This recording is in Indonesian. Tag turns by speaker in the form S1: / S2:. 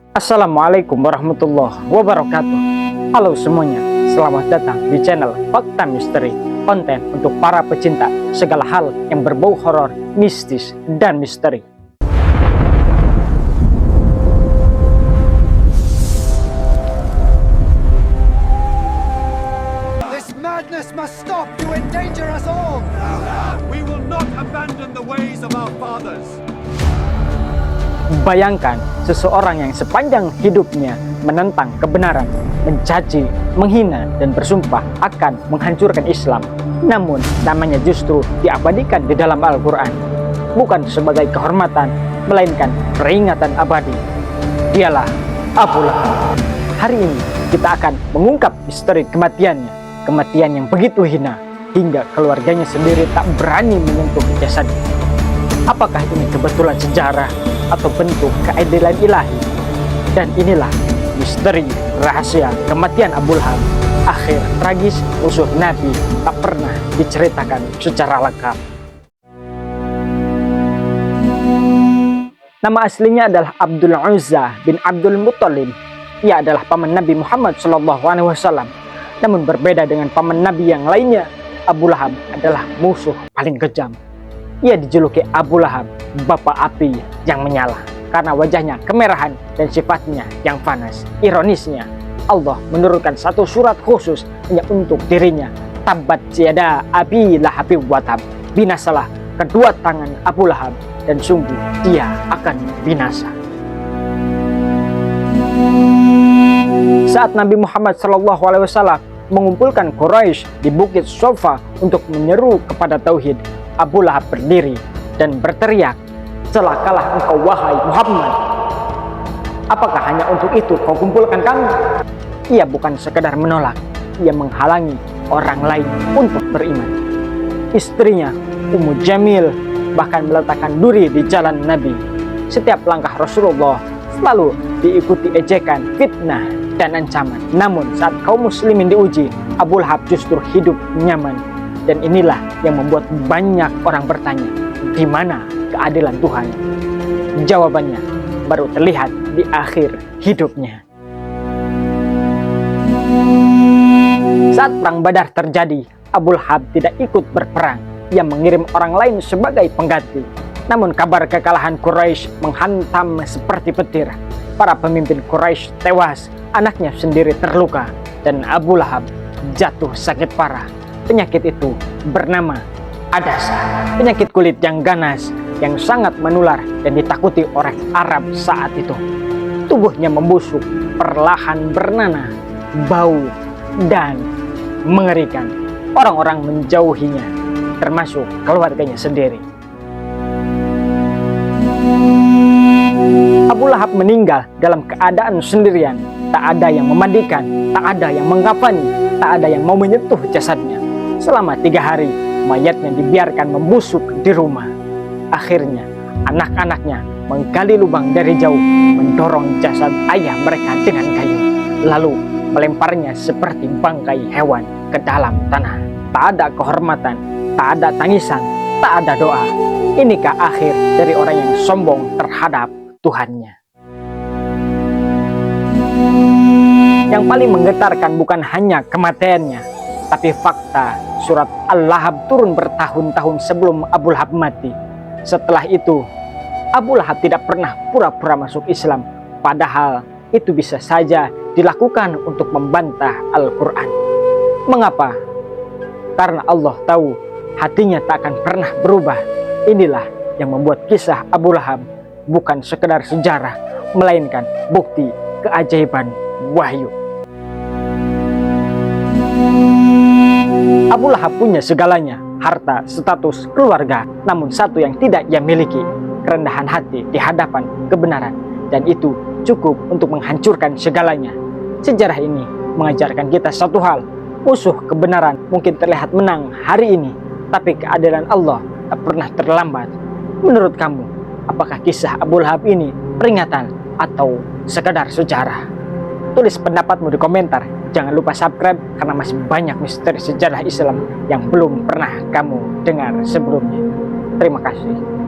S1: Assalamualaikum warahmatullahi wabarakatuh. Halo semuanya, selamat datang di channel Fakta Misteri, konten untuk para pecinta segala hal yang berbau horor, mistis, dan misteri.
S2: This madness must stop. You endanger us all.
S3: We will not abandon the ways of our fathers.
S1: Bayangkan seseorang yang sepanjang hidupnya menentang kebenaran, mencaci, menghina, dan bersumpah akan menghancurkan Islam. Namun namanya justru diabadikan di dalam Al-Quran. Bukan sebagai kehormatan, melainkan peringatan abadi. Dialah Abu Lahab. Hari ini kita akan mengungkap misteri kematiannya. Kematian yang begitu hina, hingga keluarganya sendiri tak berani menyentuh jasadnya. Apakah ini kebetulan sejarah atau bentuk keadilan ilahi? Dan inilah misteri rahasia kematian Abu Lahab. Akhir tragis musuh Nabi tak pernah diceritakan secara lengkap. Nama aslinya adalah Abdul Uzza bin Abdul Muttalib. Ia adalah paman Nabi Muhammad SAW. Namun berbeda dengan paman Nabi yang lainnya, Abu Lahab adalah musuh paling kejam. Ia dijuluki Abu Lahab, bapak api yang menyala, karena wajahnya kemerahan dan sifatnya yang panas. Ironisnya, Allah menurunkan satu surat khusus hanya untuk dirinya. Tabat yada Abi Lahab wa tab. Binasalah kedua tangan Abu Lahab, dan sungguh dia akan binasa. Saat Nabi Muhammad SAW mengumpulkan Quraisy di Bukit Sofa untuk menyeru kepada tauhid, Abu Lahab berdiri dan berteriak, "Celakalah engkau wahai Muhammad. Apakah hanya untuk itu kau kumpulkan kami?" Ia bukan sekedar menolak, ia menghalangi orang lain untuk beriman. Istrinya, Ummu Jamil, bahkan meletakkan duri di jalan Nabi. Setiap langkah Rasulullah selalu diikuti ejekan, fitnah, dan ancaman. Namun saat kaum muslimin diuji, Abu Lahab justru hidup nyaman. Dan inilah yang membuat banyak orang bertanya, di mana keadilan Tuhan? Jawabannya baru terlihat di akhir hidupnya. Saat perang Badar terjadi, Abu Lahab tidak ikut berperang. Ia mengirim orang lain sebagai pengganti. Namun kabar kekalahan Quraisy menghantam seperti petir. Para pemimpin Quraisy tewas, anaknya sendiri terluka, dan Abu Lahab jatuh sakit parah. Penyakit itu bernama Adasa, penyakit kulit yang ganas yang sangat menular dan ditakuti orang Arab saat itu. Tubuhnya membusuk, perlahan bernanah, bau, dan mengerikan. Orang-orang menjauhinya, termasuk keluarganya sendiri. Abu Lahab meninggal dalam keadaan sendirian. Tak ada yang memandikan, tak ada yang mengkafani, tak ada yang mau menyentuh jasadnya. Selama 3 hari, mayatnya dibiarkan membusuk di rumah. Akhirnya, anak-anaknya menggali lubang dari jauh, mendorong jasad ayah mereka dengan kayu, lalu melemparnya seperti bangkai hewan ke dalam tanah. Tak ada kehormatan, tak ada tangisan, tak ada doa. Inikah akhir dari orang yang sombong terhadap Tuhannya? Yang paling menggetarkan bukan hanya kematiannya, tapi fakta surat Al-Lahab turun bertahun-tahun sebelum Abu Lahab mati. Setelah itu, Abu Lahab tidak pernah pura-pura masuk Islam, padahal itu bisa saja dilakukan untuk membantah Al-Quran. Mengapa? Karena Allah tahu hatinya tak akan pernah berubah. Inilah yang membuat kisah Abu Lahab bukan sekedar sejarah, melainkan bukti keajaiban wahyu. Abu Lahab punya segalanya, harta, status, keluarga. Namun satu yang tidak ia miliki, kerendahan hati di hadapan kebenaran. Dan itu cukup untuk menghancurkan segalanya. Sejarah ini mengajarkan kita satu hal, musuh kebenaran mungkin terlihat menang hari ini, tapi keadilan Allah tak pernah terlambat. Menurut kamu, apakah kisah Abu Lahab ini peringatan atau sekadar sejarah? Tulis pendapatmu di komentar. Jangan lupa subscribe karena masih banyak misteri sejarah Islam yang belum pernah kamu dengar sebelumnya. Terima kasih.